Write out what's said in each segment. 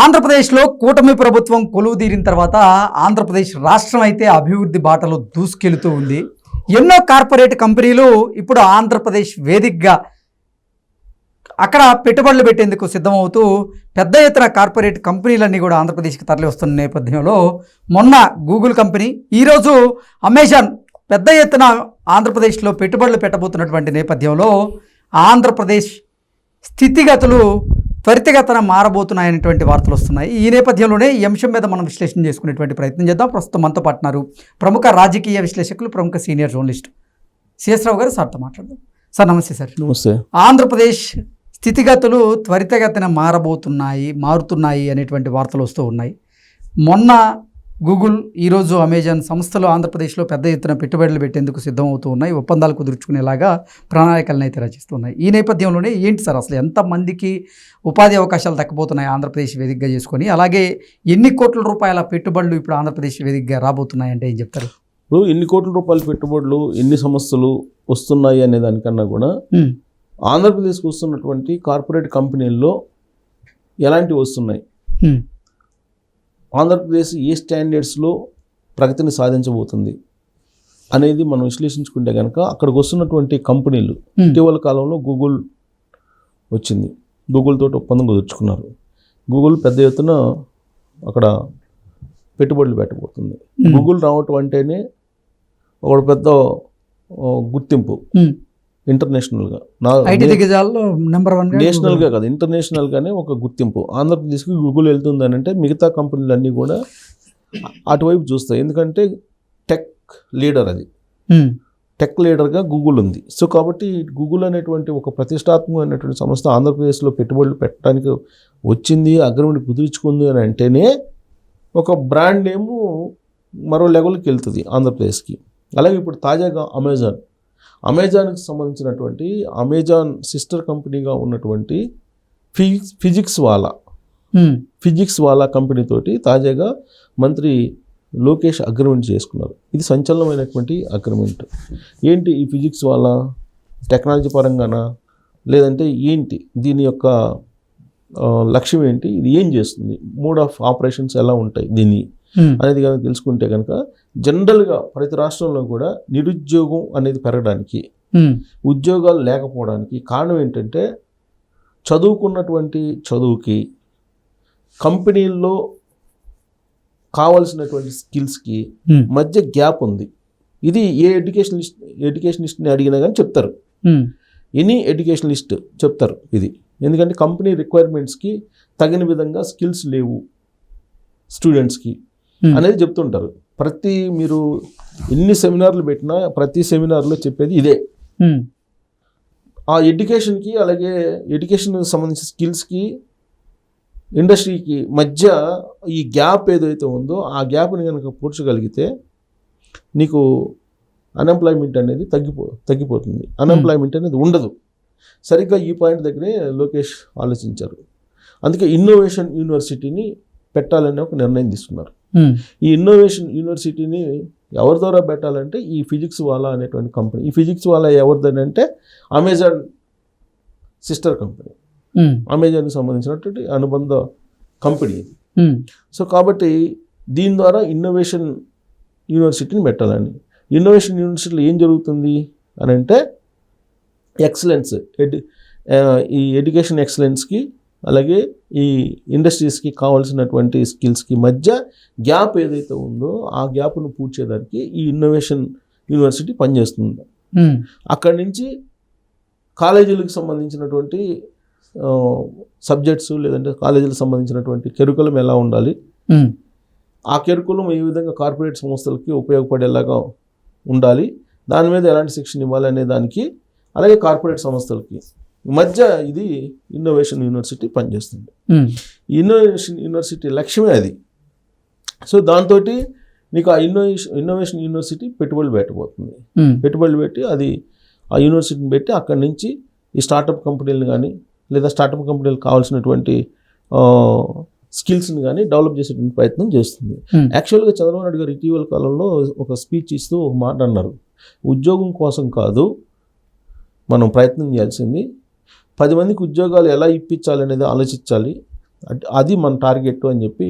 ఆంధ్రప్రదేశ్లో కూటమి ప్రభుత్వం కొలువుదీరిన తర్వాత ఆంధ్రప్రదేశ్ రాష్ట్రం అయితే అభివృద్ధి బాటలో దూసుకెళ్తూ ఉంది. ఎన్నో కార్పొరేట్ కంపెనీలు ఇప్పుడు ఆంధ్రప్రదేశ్ వేదికగా అక్కడ పెట్టుబడులు పెట్టేందుకు సిద్ధమవుతూ పెద్ద ఎత్తున కార్పొరేట్ కంపెనీలన్నీ కూడా ఆంధ్రప్రదేశ్కి తరలి వస్తున్న నేపథ్యంలో మొన్న గూగుల్ కంపెనీ, ఈరోజు అమెజాన్ పెద్ద ఎత్తున ఆంధ్రప్రదేశ్లో పెట్టుబడులు పెట్టబోతున్నటువంటి నేపథ్యంలో ఆంధ్రప్రదేశ్ స్థితిగతులు త్వరితగతిన మారబోతున్నాయనేటువంటి వార్తలు వస్తున్నాయి. ఈ నేపథ్యంలోనే ఈ అంశం మీద మనం విశ్లేషణ చేసుకునేటువంటి ప్రయత్నం చేద్దాం. ప్రస్తుతం మనతో పాటున్నారు ప్రముఖ రాజకీయ విశ్లేషకులు, ప్రముఖ సీనియర్ జర్నలిస్ట్ సిఎస్ రావు గారు. సార్తో మాట్లాడదాం. సార్ నమస్తే. సార్ నమస్తే. ఆంధ్రప్రదేశ్ స్థితిగతులు త్వరితగతిన మారుతున్నాయి అనేటువంటి వార్తలు వస్తూ ఉన్నాయి. మొన్న గూగుల్, ఈరోజు అమెజాన్ సంస్థలు ఆంధ్రప్రదేశ్లో పెద్ద ఎత్తున పెట్టుబడులు పెట్టేందుకు సిద్ధమవుతూ ఉన్నాయి. ఒప్పందాలు కుదుర్చుకునేలాగా ప్రణాళికలను అయితే రచిస్తున్నాయి. ఈ నేపథ్యంలోనే ఏంటి సార్ అసలు ఎంతమందికి ఉపాధి అవకాశాలు దక్కబోతున్నాయి ఆంధ్రప్రదేశ్ వేదికగా చేసుకొని, అలాగే ఎన్ని కోట్ల రూపాయల పెట్టుబడులు ఇప్పుడు ఆంధ్రప్రదేశ్ వేదికగా రాబోతున్నాయి అంటే ఏం చెప్తారు? ఇప్పుడు ఎన్ని కోట్ల రూపాయల పెట్టుబడులు, ఎన్ని సంస్థలు వస్తున్నాయి అనే దానికన్నా కూడా ఆంధ్రప్రదేశ్కి వస్తున్నటువంటి కార్పొరేట్ కంపెనీల్లో ఎలాంటివి వస్తున్నాయి, ఆంధ్రప్రదేశ్ ఏ స్టాండర్డ్స్లో ప్రగతిని సాధించబోతుంది అనేది మనం విశ్లేషించుకుంటే కనుక అక్కడికి వస్తున్నటువంటి కంపెనీలు, ఇటీవల కాలంలో గూగుల్ వచ్చింది, గూగుల్ తోటి ఒప్పందం కుదుర్చుకున్నారు. గూగుల్ పెద్ద ఎత్తున అక్కడ పెట్టుబడులు పెట్టబోతుంది. గూగుల్ రావటం అంటేనే ఒక పెద్ద గుర్తింపు, ఇంటర్నేషనల్గా, నేషనల్గా కాదు ఇంటర్నేషనల్గానే ఒక గుర్తింపు. ఆంధ్రప్రదేశ్కి గూగుల్ వెళ్తుందని అంటే మిగతా కంపెనీలన్నీ కూడా అటువైపు చూస్తాయి. ఎందుకంటే టెక్ లీడర్, అది టెక్ లీడర్గా గూగుల్ ఉంది. సో కాబట్టి గూగుల్ అనేటువంటి ఒక ప్రతిష్టాత్మకమైనటువంటి సంస్థ ఆంధ్రప్రదేశ్లో పెట్టుబడులు పెట్టడానికి వచ్చింది, అగ్రిమెంట్ కుదుర్చుకుంది అని అంటేనే ఒక బ్రాండ్ నేము మరో లెవెల్కి వెళ్తుంది ఆంధ్రప్రదేశ్కి. అలాగే ఇప్పుడు తాజాగా అమెజాన్కి సంబంధించినటువంటి అమెజాన్ సిస్టర్ కంపెనీగా ఉన్నటువంటి ఫిజిక్స్ వాలా కంపెనీతోటి తాజాగా మంత్రి లోకేష్ అగ్రిమెంట్ చేసుకున్నారు. ఇది సంచలనమైనటువంటి అగ్రిమెంట్. ఏంటి ఈ ఫిజిక్స్ వాలా? టెక్నాలజీ పరంగానా, లేదంటే ఏంటి దీని యొక్క లక్ష్యం ఏంటి, ఇది ఏం చేస్తుంది, మోడ్ ఆఫ్ ఆపరేషన్స్ ఎలా ఉంటాయి దీన్ని అనేది కనుక తెలుసుకుంటే కనుక జనరల్గా ప్రతి రాష్ట్రంలో కూడా నిరుద్యోగం అనేది పెరగడానికి, ఉద్యోగాలు లేకపోవడానికి కారణం ఏంటంటే చదువుకున్నటువంటి చదువుకి, కంపెనీల్లో కావాల్సినటువంటి స్కిల్స్కి మధ్య గ్యాప్ ఉంది. ఇది ఏ ఎడ్యుకేషనిస్ట్ని అడిగినా కానీ చెప్తారు, ఎనీ ఎడ్యుకేషనలిస్ట్ చెప్తారు ఇది. ఎందుకంటే కంపెనీ రిక్వైర్మెంట్స్కి తగిన విధంగా స్కిల్స్ లేవు స్టూడెంట్స్కి అనేది చెప్తుంటారు. మీరు ఎన్ని సెమినార్లు పెట్టినా ప్రతి సెమినార్లో చెప్పేది ఇదే. ఆ ఎడ్యుకేషన్కి, అలాగే ఎడ్యుకేషన్కి సంబంధించిన స్కిల్స్కి, ఇండస్ట్రీకి మధ్య ఈ గ్యాప్ ఏదైతే ఉందో ఆ గ్యాప్ని కనుక పూడ్చగలిగితే నీకు అన్ఎంప్లాయ్మెంట్ అనేది తగ్గిపోతుంది. అన్ఎంప్లాయ్మెంట్ అనేది ఉండదు. సరిగ్గా ఈ పాయింట్ దగ్గరే లోకేష్ ఆలోచించారు. అందుకే ఇన్నోవేషన్ యూనివర్సిటీని పెట్టాలని ఒక నిర్ణయం తీసుకున్నారు. ఈ ఇన్నోవేషన్ యూనివర్సిటీని ఎవరి ద్వారా పెట్టాలంటే ఈ ఫిజిక్స్ వాలా అనేటువంటి కంపెనీ. ఈ ఫిజిక్స్ వాలా ఎవరిదని అంటే అమెజాన్ సిస్టర్ కంపెనీ, అమెజాన్కి సంబంధించినటువంటి అనుబంధ కంపెనీ ఇది. సో కాబట్టి దీని ద్వారా ఇన్నోవేషన్ యూనివర్సిటీని పెట్టాలని. ఇన్నోవేషన్ యూనివర్సిటీలో ఏం జరుగుతుంది అని అంటే ఎక్సలెన్స్, ఈ ఎడ్యుకేషన్ ఎక్సలెన్స్కి అలాగే ఈ ఇండస్ట్రీస్కి కావాల్సినటువంటి స్కిల్స్కి మధ్య గ్యాప్ ఏదైతే ఉందో ఆ గ్యాప్ను పూడ్చేదానికి ఈ ఇన్నోవేషన్ యూనివర్సిటీ పనిచేస్తుంది. అక్కడి నుంచి కాలేజీలకు సంబంధించినటువంటి సబ్జెక్ట్స్, లేదంటే కాలేజీలకు సంబంధించినటువంటి కెరికులం ఎలా ఉండాలి, ఆ కెరికులం ఏ విధంగా కార్పొరేట్ సంస్థలకి ఉపయోగపడేలాగా ఉండాలి, దాని మీద ఎలాంటి శిక్షణ ఇవ్వాలి అనే దానికి, అలాగే కార్పొరేట్ సంస్థలకి మధ్య ఇది ఇన్నోవేషన్ యూనివర్సిటీ పనిచేస్తుంది. ఇన్నోవేషన్ యూనివర్సిటీ లక్ష్యమే అది. సో దాంతో నీకు ఆ ఇన్నోవేషన్ యూనివర్సిటీ పెట్టుబడులు పెట్టబోతుంది. పెట్టుబడులు పెట్టి అది ఆ యూనివర్సిటీని పెట్టి అక్కడి నుంచి ఈ స్టార్టప్ కంపెనీలను కానీ, లేదా స్టార్టప్ కంపెనీలకు కావాల్సినటువంటి స్కిల్స్ని కానీ డెవలప్ చేసేటువంటి ప్రయత్నం చేస్తుంది. యాక్చువల్గా చంద్రబాబు నాయుడు గారు ఇటీవల కాలంలో ఒక స్పీచ్ ఇస్తూ ఒక మాట అన్నారు, ఉద్యోగం కోసం కాదు మనం ప్రయత్నం చేయాల్సింది, 10 మందికి ఉద్యోగాలు ఎలా ఇప్పించాలి అనేది ఆలోచించాలి, అది మన టార్గెట్ అని చెప్పి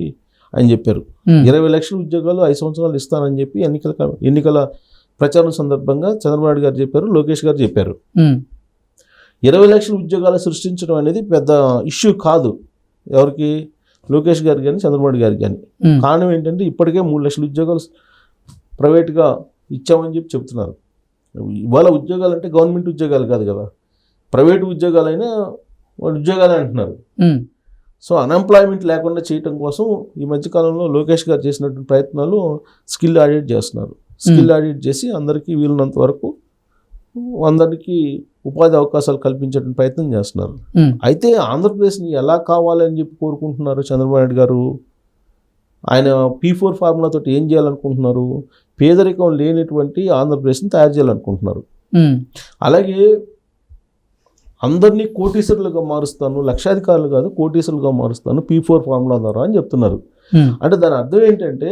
ఆయన చెప్పారు. 20 లక్షల ఉద్యోగాలు 5 సంవత్సరాలు ఇస్తానని చెప్పి ఎన్నికల ప్రచారం సందర్భంగా చంద్రబాబు నాయుడు గారు చెప్పారు, లోకేష్ గారు చెప్పారు. 20 లక్షల ఉద్యోగాలు సృష్టించడం అనేది పెద్ద ఇష్యూ కాదు ఎవరికి, లోకేష్ గారు కానీ చంద్రబాబు గారు కానీ. కారణం ఏంటంటే ఇప్పటికే 3 లక్షల ఉద్యోగాలు ప్రైవేట్గా ఇచ్చామని చెప్పి చెప్తున్నారు. ఇవాళ ఉద్యోగాలు అంటే గవర్నమెంట్ ఉద్యోగాలు కాదు కదా, ప్రైవేట్ ఉద్యోగాలైనా వాళ్ళు ఉద్యోగాలే అంటున్నారు. సో అన్ఎంప్లాయ్మెంట్ లేకుండా చేయటం కోసం ఈ మధ్యకాలంలో లోకేష్ గారు చేసినటువంటి ప్రయత్నాలు స్కిల్ ఆడిట్ చేస్తున్నారు. స్కిల్ ఆడిట్ చేసి అందరికీ వీలున్నంత వరకు అందరికీ ఉపాధి అవకాశాలు కల్పించేటువంటి ప్రయత్నం చేస్తున్నారు. అయితే ఆంధ్రప్రదేశ్ని ఎలా కావాలని చెప్పి కోరుకుంటున్నారు చంద్రబాబు నాయుడు గారు? ఆయన P4 ఫార్ములా తోటి ఏం చేయాలనుకుంటున్నారు? పేదరికం లేనటువంటి ఆంధ్రప్రదేశ్ని తయారు చేయాలనుకుంటున్నారు. అలాగే అందరినీ కోటీశ్వరులుగా మారుస్తాను, లక్షాధికారులు కాదు కోటీశ్వరులుగా మారుస్తాను P4 ఫార్ములా ద్వారా అని చెప్తున్నారు. అంటే దాని అర్థం ఏంటంటే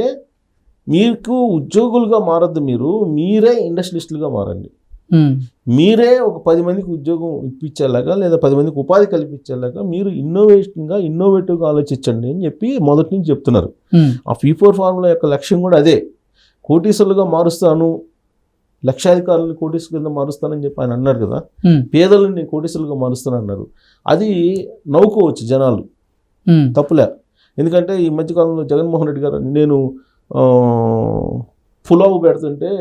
మీకు ఉద్యోగులుగా మారద్దు, మీరే ఇండస్ట్రియలిస్టులుగా మారండి. మీరే ఒక 10 మందికి ఉద్యోగం ఇప్పించేలాగా లేదా 10 మందికి ఉపాధి కల్పించేలాగా మీరు ఇన్నోవేటివ్గా ఆలోచించండి అని చెప్పి మొదటి నుంచి చెప్తున్నారు. ఆ P4 ఫార్ములా యొక్క లక్ష్యం కూడా అదే, కోటీశ్వరులుగా మారుస్తాను, లక్షాధికారులను కోటీశ్వరులుగా మారుస్తానని చెప్పి ఆయన అన్నారు కదా. పేదలను నేను కోటీశ్వరులుగా మారుస్తాను అన్నారు. అది నవ్వుకోవచ్చు జనాలు, తప్పులే. ఎందుకంటే ఈ మధ్యకాలంలో జగన్మోహన్ రెడ్డి గారు నేను పులావ్ పెడుతుంటే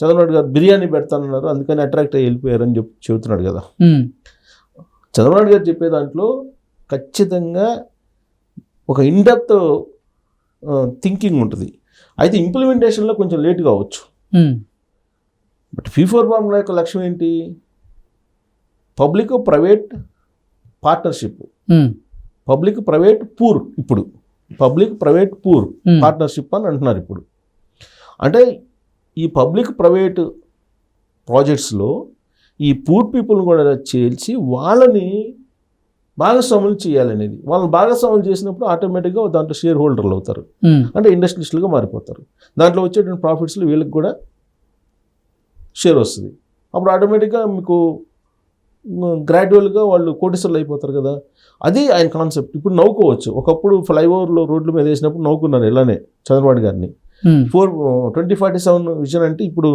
చంద్రబాబు గారు బిర్యానీ పెడతానన్నారు, అందుకని అట్రాక్ట్ అయ్యి వెళ్ళిపోయారని చెప్పి చెబుతున్నాడు కదా. చంద్రబాబు గారు చెప్పే దాంట్లో ఖచ్చితంగా ఒక ఇన్డెప్త్ థింకింగ్ ఉంటుంది. అయితే ఇంప్లిమెంటేషన్లో కొంచెం లేట్ కావచ్చు. బట్ P4 ఫార్ములా యొక్క లక్ష్యం ఏంటి? Public private partnership, public private poor, ఇప్పుడు పబ్లిక్ ప్రైవేట్ పూర్ పార్ట్నర్షిప్ అని అంటున్నారు. ఇప్పుడు అంటే ఈ పబ్లిక్ ప్రైవేట్ ప్రాజెక్ట్స్లో ఈ పూర్ పీపుల్ని కూడా చేర్చి వాళ్ళని భాగస్వాములు చేయాలనేది. వాళ్ళని భాగస్వాములు చేసినప్పుడు ఆటోమేటిక్గా దాంట్లో షేర్ హోల్డర్లు అవుతారు, అంటే ఇండస్ట్రియలిస్టులుగా మారిపోతారు. దాంట్లో వచ్చేటువంటి ప్రాఫిట్స్లో వీళ్ళకి కూడా షేర్ వస్తుంది. అప్పుడు ఆటోమేటిక్గా మీకు గ్రాడ్యువల్గా వాళ్ళు కోటీశ్వరులు అయిపోతారు కదా. అది ఆయన కాన్సెప్ట్. ఇప్పుడు నవ్వుకోవచ్చు, ఒకప్పుడు ఫ్లైఓవర్లో రోడ్ల మీద వేసినప్పుడు నవ్వుకున్నారు ఇలానే చంద్రబాబు గారిని. 2047 విజన్ అంటే ఇప్పుడు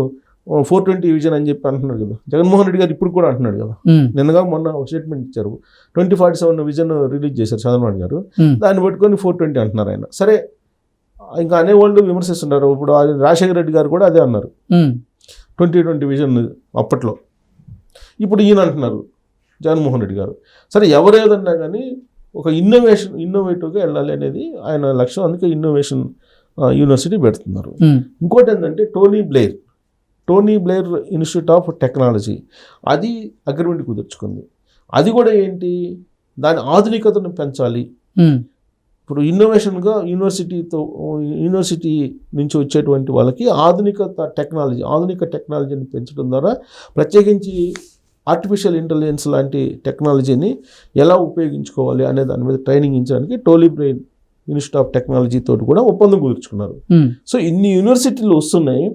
420 విజన్ అని చెప్పి అంటున్నారు కదా. జగన్మోహన్ రెడ్డి గారు ఇప్పుడు కూడా అంటున్నాడు కదా, నిన్నగా మొన్న ఒక స్టేట్మెంట్ ఇచ్చారు. 2047 విజన్ రిలీజ్ చేశారు చంద్రబాబు గారు, దాన్ని పట్టుకొని 420 అంటున్నారు ఆయన. సరే, ఇంకా అనేవాళ్ళు విమర్శిస్తున్నారు. ఇప్పుడు రాజశేఖర రెడ్డి గారు కూడా అదే అన్నారు, 2020 విజన్ అప్పట్లో. ఇప్పుడు ఈయన అంటున్నారు జగన్మోహన్ రెడ్డి గారు. సరే, ఎవరేదన్నా కానీ ఒక ఇన్నోవేటివ్గా వెళ్ళాలి అనేది ఆయన లక్ష్యం. అందుకే ఇన్నోవేషన్ యూనివర్సిటీ పెడుతున్నారు. ఇంకోటి ఏంటంటే Tony Blair Institute of technology, అది అగ్రిమెంట్ కుదుర్చుకుంది. అది కూడా ఏంటి, దాని ఆధునికతను పెంచాలి. ఇప్పుడు ఇన్నోవేషన్గా యూనివర్సిటీ నుంచి వచ్చేటువంటి వాళ్ళకి ఆధునిక టెక్నాలజీని పెంచడం ద్వారా, ప్రత్యేకించి ఆర్టిఫిషియల్ ఇంటెలిజెన్స్ లాంటి టెక్నాలజీని ఎలా ఉపయోగించుకోవాలి అనే దాని మీద ట్రైనింగ్ ఇచ్చడానికి Tony Blair Institute of Technology తోటి కూడా ఒప్పందం కుదుర్చుకున్నారు. సో ఇన్ని యూనివర్సిటీలు వస్తున్నాయి,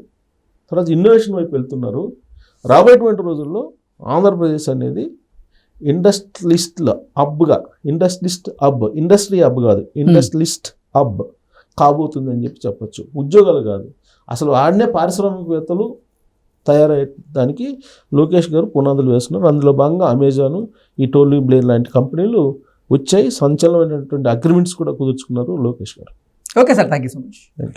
తర్వాత ఇన్నోవేషన్ వైపు వెళ్తున్నారు. రాబోయేటువంటి రోజుల్లో ఆంధ్రప్రదేశ్ అనేది ఇండస్ట్రియలిస్ట్ హబ్ కాబోతుందని చెప్పి చెప్పచ్చు. ఉద్యోగాలు కాదు, అసలు ఆడనే పారిశ్రామికవేత్తలు తయారయ్యేదానికి లోకేష్ గారు పునాదులు వేస్తున్నారు. అందులో భాగంగా అమెజాన్, ఈ టోనీ బ్లెయిర్ లాంటి కంపెనీలు వచ్చాయి. సంచలనమైనటువంటి అగ్రిమెంట్స్ కూడా కుదుర్చుకున్నారు లోకేష్ గారు. Okay sir, thank you so much.